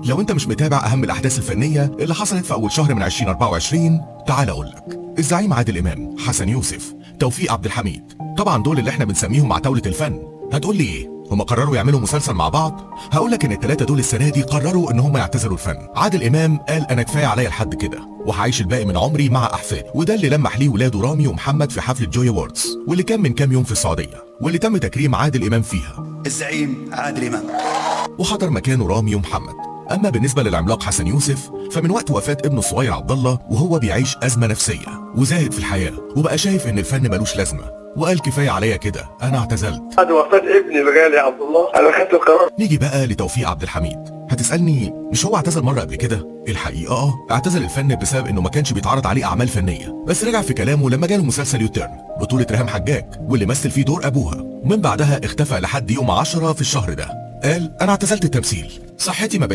لو انت مش متابع اهم الاحداث الفنيه اللي حصلت في اول شهر من 2024، تعال اقول لك. الزعيم عادل امام، حسن يوسف، توفيق عبد الحميد، طبعا دول اللي احنا بنسميهم عتاوله الفن. هتقول لي ايه؟ هم قرروا يعملوا مسلسل مع بعض؟ هقول لك ان الثلاثه دول السنه دي قرروا ان هم يعتزلوا الفن. عادل امام قال انا كفايه عليا لحد كده وهعيش الباقي من عمري مع احفادي، وده اللي لمح ليه ولاده رامي ومحمد في حفله جوي ووردز واللي كان من كام يوم في السعوديه، واللي تم تكريم عادل امام فيها. الزعيم عادل امام وحضر مكانه رامي ومحمد. اما بالنسبه للعملاق حسن يوسف، فمن وقت وفاه ابنه الصغير عبد الله وهو بيعيش ازمه نفسيه وزاهد في الحياه، وبقى شايف ان الفن ملوش لازمه، وقال كفايه عليا كده، انا اعتزلت. بعد وفاه ابني الغالي عبد الله انا خدت القرار. نيجي بقى لتوفيق عبد الحميد. هتسالني مش هو اعتزل مره قبل كده؟ الحقيقه اعتزل الفن بسبب انه ما كانش بيتعرض عليه اعمال فنيه، بس رجع في كلامه لما جاله مسلسل يوتيرن بطوله ريهام حجاج واللي مثل فيه دور ابوها، ومن بعدها اختفى لحد يوم 10 في الشهر ده. قال انا اعتزلت التمثيل، صحتي ما